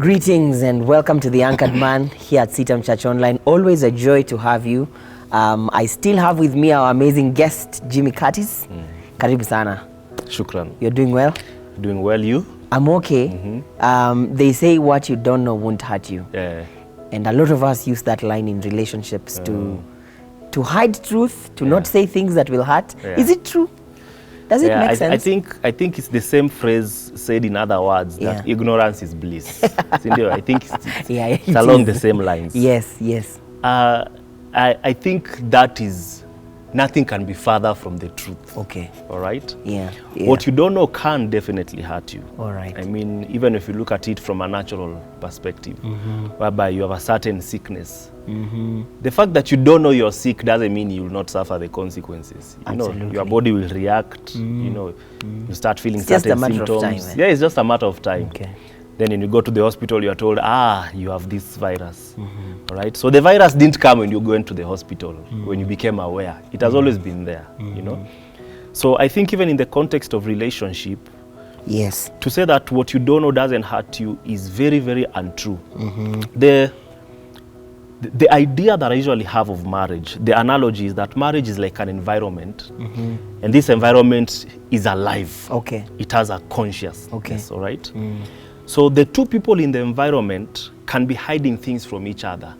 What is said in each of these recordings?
Greetings and welcome to the Anchored Man here at CITAM Church Online. Always a joy to have you. I still have with me our amazing guest, Jimmy Curtis. Karibu sana. Shukran. You're doing well? Doing well, you? I'm okay. They say what you don't know won't hurt you. Yeah. And a lot of us use that line in relationships to hide truth, to not say things that will hurt. Is it true? Does it make sense? I think it's the same phrase said in other words, that ignorance is bliss. I think it's along the same lines. Yes, yes. I think that is, nothing can be further from the truth. Okay. All right? Yeah. What you don't know can definitely hurt you. All right. I mean, even if you look at it from a natural perspective, whereby you have a certain sickness, the fact that you don't know you're sick doesn't mean you will not suffer the consequences. You know, your body will react, you know, you start feeling certain symptoms. Yeah, it's just a matter of time. Okay. Then when you go to the hospital, you are told, you have this virus. All right? So the virus didn't come when you went to the hospital, when you became aware. It has always been there, you know? So I think even in the context of relationship, yes, to say that what you don't know doesn't hurt you is very, very untrue. The idea that I usually have of marriage, the analogy is that marriage is like an environment, and this environment is alive. Okay. It has a consciousness, Okay. all right? So the two people in the environment can be hiding things from each other,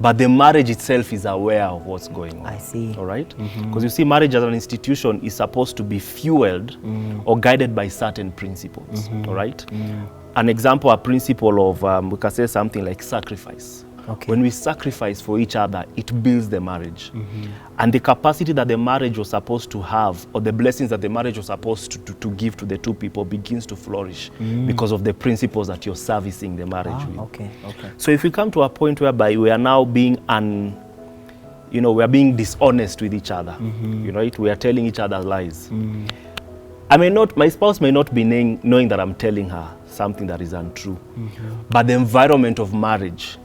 but the marriage itself is aware of what's going on. I see. All right? Because you see, marriage as an institution is supposed to be fueled or guided by certain principles. All right? An example, a principle of, we can say something like sacrifice. Okay. When we sacrifice for each other, it builds the marriage. And the capacity that the marriage was supposed to have, or the blessings that the marriage was supposed to give to the two people, begins to flourish because of the principles that you're servicing the marriage with. Okay, okay. So if we come to a point whereby we are now being we are being dishonest with each other, you know, we are telling each other lies. My spouse may not be knowing that I'm telling her something that is untrue, but the environment of marriage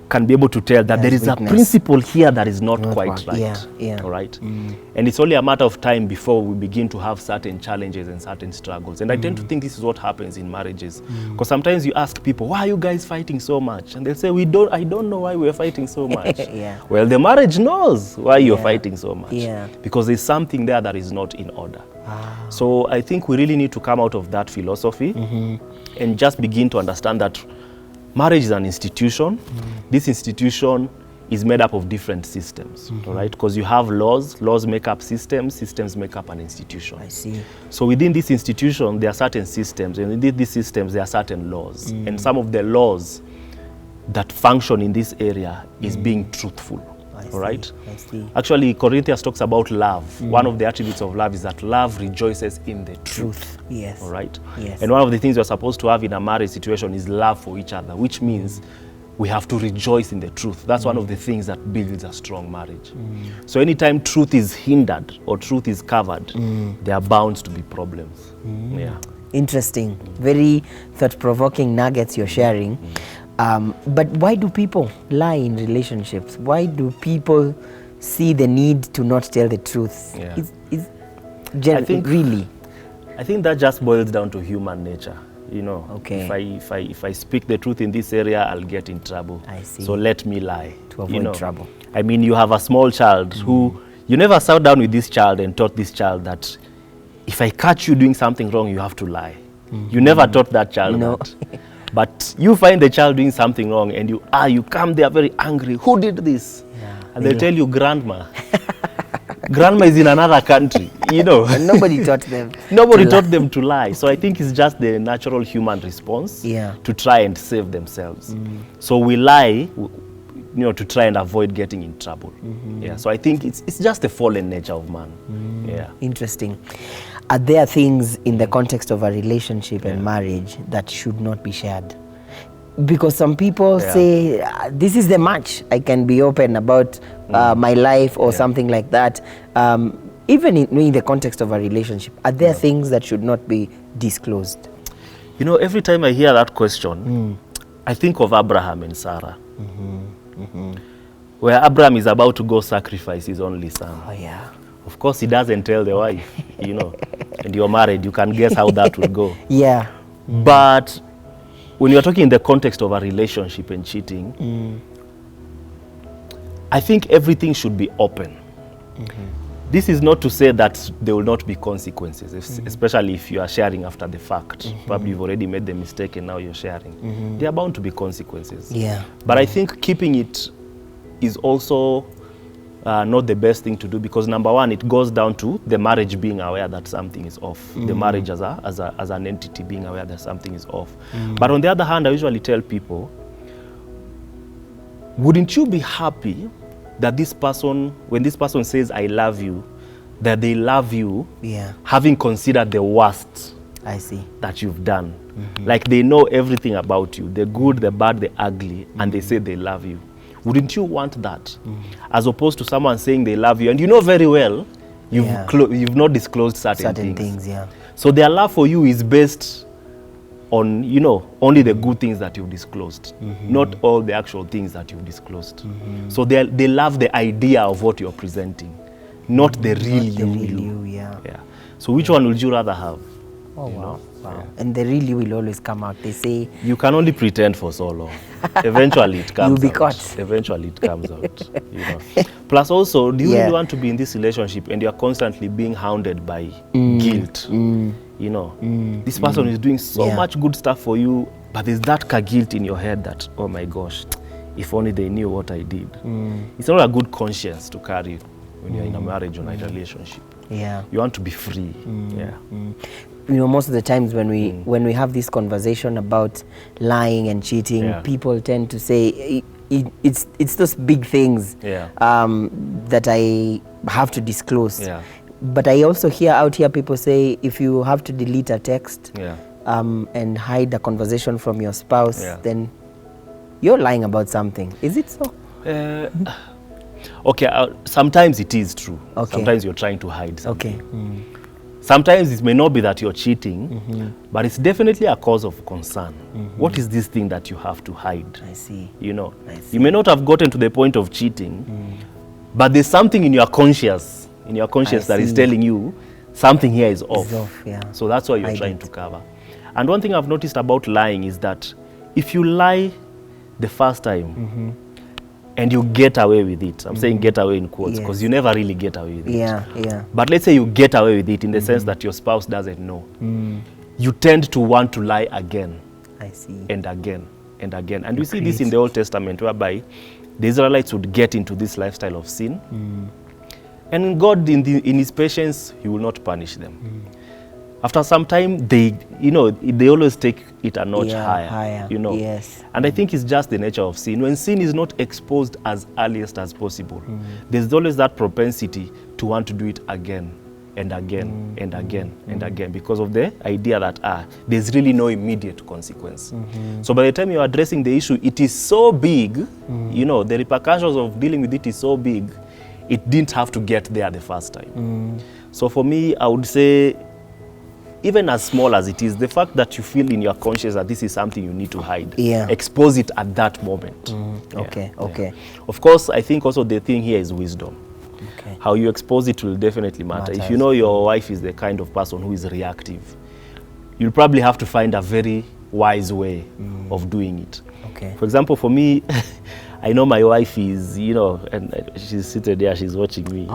can be able to tell that there is a principle here that is not quite right. All right? And it's only a matter of time before we begin to have certain challenges and certain struggles. And I tend to think this is what happens in marriages. Because sometimes you ask people, why are you guys fighting so much? And they'll say, I don't know why we're fighting so much. Well, the marriage knows why you're fighting so much. Because there's something there that is not in order. So I think we really need to come out of that philosophy and just begin to understand that marriage is an institution. This institution is made up of different systems, all right? Because you have laws make up systems, systems make up an institution. I see. So within this institution, there are certain systems, and within these systems, there are certain laws. And some of the laws that function in this area is being truthful, all right? I see. Actually, Corinthians talks about love. One of the attributes of love is that love rejoices in the truth. Yes. All right? Yes. And one of the things we're supposed to have in a marriage situation is love for each other, which means we have to rejoice in the truth. That's one of the things that builds a strong marriage. So anytime truth is hindered or truth is covered, there are bound to be problems. Yeah. Interesting. Very thought-provoking nuggets you're sharing. But why do people lie in relationships? Why do people see the need to not tell the truth? I think that just boils down to human nature. You know, okay. if I speak the truth in this area, I'll get in trouble. I see. So let me lie. To avoid trouble. I mean, you have a small child who, you never sat down with this child and taught this child that if I catch you doing something wrong, you have to lie. You never taught that child that. But you find the child doing something wrong and you come there very angry. Who did this? And they'll tell you, grandma. Grandma is in another country, you know. And nobody taught them. Nobody taught them to lie. So I think it's just the natural human response to try and save themselves. So we lie, to try and avoid getting in trouble. So I think it's just the fallen nature of man. Interesting. Are there things in the context of a relationship and marriage that should not be shared? Because some people say, this is the match. I can be open about my life or something like that. Even in the context of a relationship, are there things that should not be disclosed? You know, every time I hear that question, I think of Abraham and Sarah. Where Abraham is about to go sacrifice his only son. Oh, yeah. Of course, he doesn't tell the wife, and you're married. You can guess how that will go. Yeah. But when you're talking in the context of a relationship and cheating, I think everything should be open. This is not to say that there will not be consequences, especially if you are sharing after the fact. Probably you've already made the mistake and now you're sharing. There are bound to be consequences. Yeah. But I think keeping it is also not the best thing to do, because number one, it goes down to the marriage being aware that something is off. The marriage as an entity being aware that something is off. But on the other hand, I usually tell people, wouldn't you be happy that this person, when this person says, I love you, that they love you, having considered the worst that you've done? Like they know everything about you, the good, the bad, the ugly, and they say they love you. Wouldn't you want that? As opposed to someone saying they love you, and you know very well you've not disclosed certain things. So their love for you is based on, you know, only the good things that you've disclosed, not all the actual things that you've disclosed. So they love the idea of what you're presenting, not the real you. So which one would you rather have? Oh, wow. And the real you will always come out. They say you can only pretend for so long. Eventually it comes You'll be out. caught. Eventually it comes out. You know. Plus also, do you really want to be in this relationship and you're constantly being hounded by guilt? You know, this person is doing so much good stuff for you, but there's that guilt in your head that, oh my gosh, if only they knew what I did. It's not a good conscience to carry when you're in a marriage or a relationship. You want to be free. You know, most of the times when we have this conversation about lying and cheating, people tend to say it's those big things that I have to disclose. But I also hear out here people say, if you have to delete a text and hide a conversation from your spouse, then you're lying about something. Is it so? Okay, sometimes it is true. Sometimes you're trying to hide something. Sometimes it may not be that you're cheating, but it's definitely a cause of concern. What is this thing that you have to hide? I see. You know, you may not have gotten to the point of cheating, but there's something in your conscience, that is telling you something here is off. So that's why you're trying to cover. And one thing I've noticed about lying is that if you lie the first time, and you get away with it. I'm saying get away in quotes, because you never really get away with it. But let's say you get away with it in the sense that your spouse doesn't know. You tend to want to lie again. And again and again. And we see this in the Old Testament, whereby the Israelites would get into this lifestyle of sin. And God, in his patience, he will not punish them. After some time, they always take it a notch higher. You know. And I think it's just the nature of sin. When sin is not exposed as earliest as possible, there's always that propensity to want to do it again and again and again and again, because of the idea that there's really no immediate consequence. So by the time you're addressing the issue, it is so big, you know, the repercussions of dealing with it is so big, it didn't have to get there the first time. So for me, I would say, even as small as it is, the fact that you feel in your conscience that this is something you need to hide, expose it at that moment. Okay. Of course, I think also the thing here is wisdom. How you expose it will definitely matter. If you know your wife is the kind of person who is reactive, you'll probably have to find a very wise way of doing it. For example, for me, I know my wife is, you know, and she's seated there, she's watching me.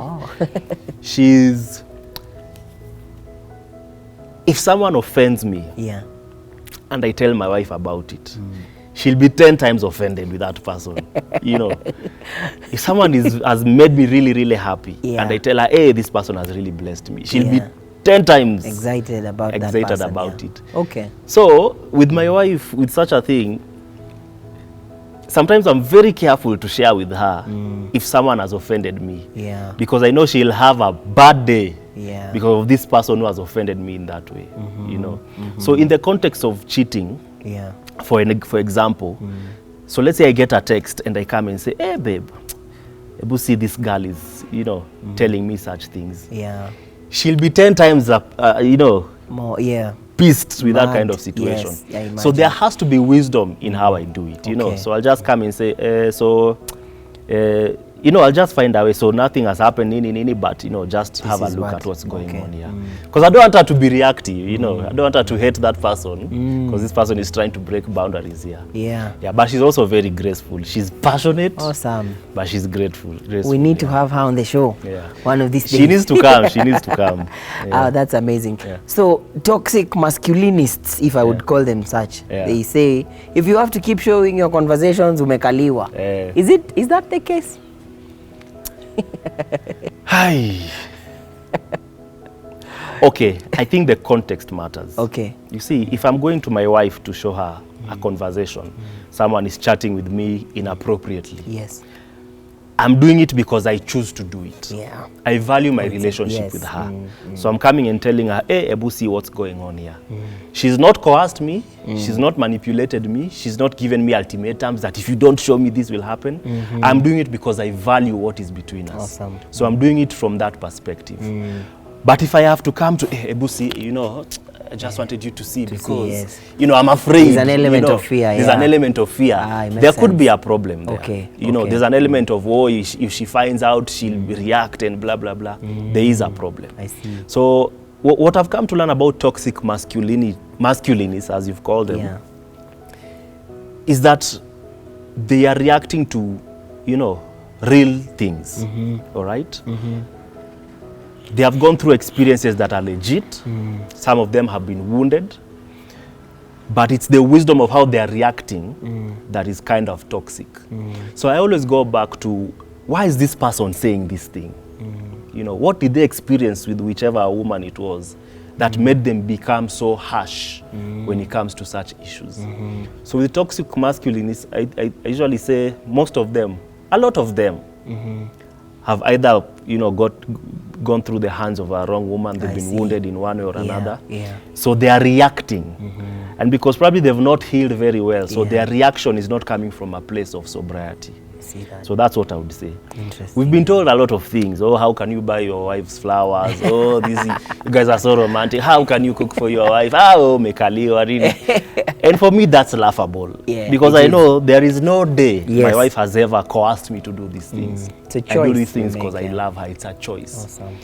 If someone offends me, and I tell my wife about it, she'll be 10 times offended with that person. You know, if someone has made me really, really happy, and I tell her, hey, this person has really blessed me, she'll be 10 times excited about it. So with my wife, with such a thing, sometimes I'm very careful to share with her if someone has offended me, because I know she'll have a bad day because of this person who has offended me in that way. You know. So in the context of cheating, for example, so let's say I get a text and I come and say, hey babe, you see this girl is, you know, telling me such things. She'll be 10 times you know, more pissed with that kind of situation. So there has to be wisdom in how I do it, you know. So I'll just come and say, I'll just find a way. So nothing has happened, but, just have a look at what's going on here. Because I don't want her to be reactive, I don't want her to hate that person, because this person is trying to break boundaries here. Yeah. Yeah, but she's also very graceful. She's passionate. Awesome. But she's graceful. We need to have her on the show. Yeah. One of these days. She needs to come. She needs to come. Yeah. That's amazing. Yeah. So toxic masculinists, if I would call them such, they say, if you have to keep showing your conversations, umekaliwa. Is that the case? Hi. Okay, I think the context matters. Okay. You see, if I'm going to my wife to show her a conversation, someone is chatting with me inappropriately. Yes. I'm doing it because I choose to do it. Yeah. I value my relationship with her. So I'm coming and telling her, hey, Ebu, see what's going on here. She's not coerced me. She's not manipulated me. She's not given me ultimatums that if you don't show me, this will happen. I'm doing it because I value what is between us. Awesome. So I'm doing it from that perspective. But if I have to come to, hey, Ebu, see, I just wanted you to see because, I'm afraid. There's an element of fear. There's an element of fear. There could be a problem there. Okay. There's an element of, if she finds out, she'll react and blah, blah, blah. There is a problem. I see. So what I've come to learn about toxic masculinists, as you've called them, is that they are reacting to, real things. All right? They have gone through experiences that are legit. Some of them have been wounded. But it's the wisdom of how they are reacting that is kind of toxic. So I always go back to, why is this person saying this thing? What did they experience with whichever woman it was that made them become so harsh when it comes to such issues? So with toxic masculinists, I usually say most of them, a lot of them, have either, gone through the hands of a wrong woman, they've been wounded in one way or another. So they are reacting. And because probably they've not healed very well, so their reaction is not coming from a place of sobriety. See that. So that's what I would say. Interesting. We've been told a lot of things. Oh, how can you buy your wife's flowers? Oh, you guys are so romantic. How can you cook for your wife? Oh, mekaliwa, really. And for me, that's laughable. Because I know there is no day my wife has ever coerced me to do these things. It's a choice. I do these things because I love her. It's a choice. Awesome.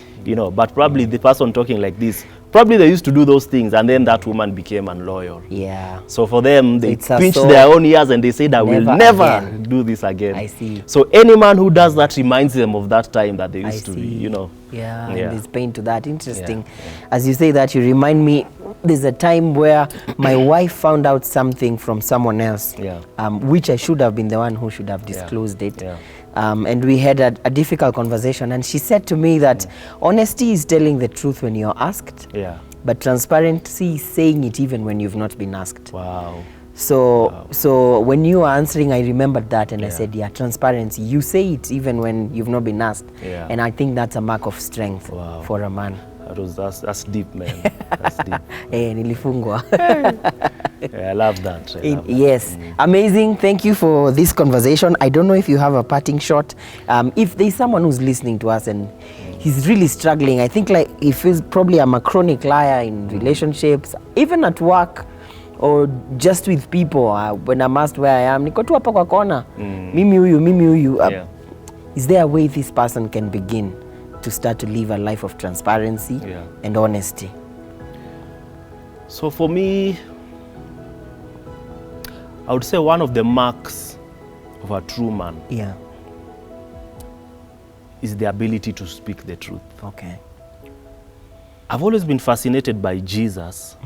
But probably the person talking like this, probably they used to do those things and then that woman became unloyal. Yeah. So for them, they pinched their own ears and they said, I will never do this again. I see. So any man who does that reminds them of that time that they used to be, Yeah, and there's pain to that. Interesting. As you say that, you remind me, there's a time where my wife found out something from someone else, which I should have been the one who should have disclosed it. And we had a difficult conversation, and she said to me that honesty is telling the truth when you're asked, but transparency is saying it even when you've not been asked. Wow. So when you were answering, I remembered that, and I said, transparency. You say it even when you've not been asked, and I think that's a mark of strength for a man. That's deep, man. That's deep. Nilifungwa. I love that. Yes. Amazing. Thank you for this conversation. I don't know if you have a parting shot. If there's someone who's listening to us and he's really struggling, I think like he feels probably I'm a chronic liar in relationships, even at work, or just with people. When I'm asked where I am, niko tu hapa kwa kona. Mimi huyu. Is there a way this person can begin to start to live a life of transparency and honesty? So for me, I would say one of the marks of a true man is the ability to speak the truth. Okay. I've always been fascinated by Jesus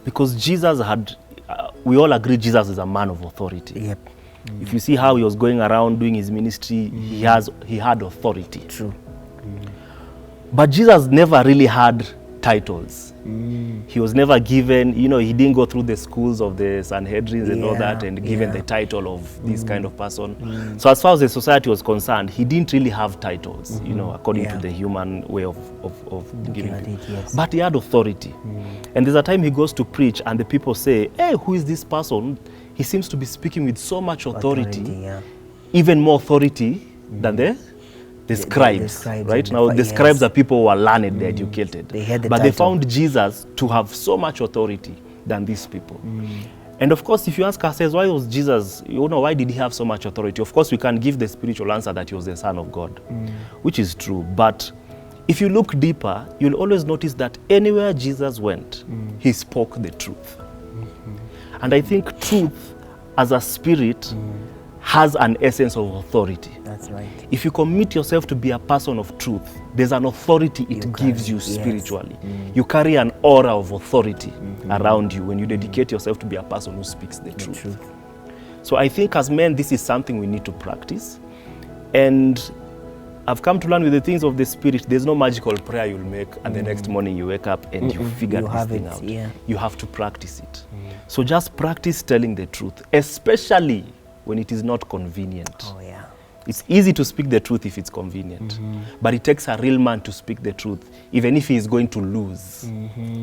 because Jesus had, we all agree Jesus is a man of authority. Yep. If you see how he was going around doing his ministry, he had authority. True. But Jesus never really had titles. He was never given, he didn't go through the schools of the Sanhedrin and all that and given the title of this kind of person. So as far as the society was concerned, he didn't really have titles, according to the human way of giving it. But he had authority. And there's a time he goes to preach and the people say, hey, who is this person? He seems to be speaking with so much authority, even more authority than the scribes, right? Now, the scribes are people who are learned, they're educated. But they found Jesus to have so much authority than these people. And of course, if you ask ourselves, why was Jesus, why did he have so much authority? Of course, we can give the spiritual answer that he was the Son of God, which is true. But if you look deeper, you'll always notice that anywhere Jesus went, he spoke the truth. And I think truth as a spirit has an essence of authority. That's right. If you commit yourself to be a person of truth, there's an authority it gives you spiritually. Yes. You carry an aura of authority around you when you dedicate yourself to be a person who speaks the truth. So I think as men, this is something we need to practice. And I've come to learn with the things of the Spirit, there's no magical prayer you'll make and the next morning you wake up and you figure this thing out. Yeah. You have to practice it. So just practice telling the truth, especially when it is not convenient. Oh, yeah. It's easy to speak the truth if it's convenient, but it takes a real man to speak the truth, even if he is going to lose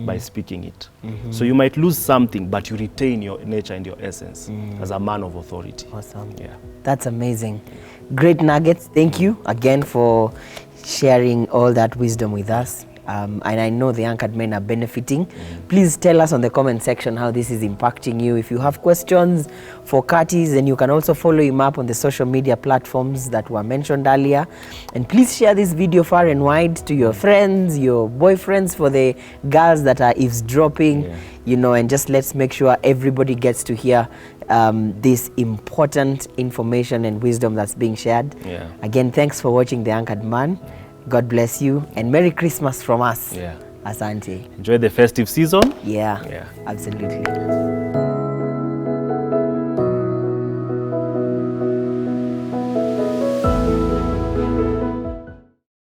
by speaking it. So you might lose something, but you retain your nature and your essence as a man of authority. Awesome. Yeah. That's amazing. Great nuggets. Thank you again for sharing all that wisdom with us. And I know the anchored men are benefiting. Please tell us on the comment section how this is impacting you. If you have questions for Curtis, then you can also follow him up on the social media platforms that were mentioned earlier. And please share this video far and wide to your friends, your boyfriends, for the girls that are eavesdropping, and just let's make sure everybody gets to hear this important information and wisdom that's being shared. Again, thanks for watching The Anchored Man. God bless you, and Merry Christmas from us. Asante. Enjoy the festive season. Yeah. Absolutely.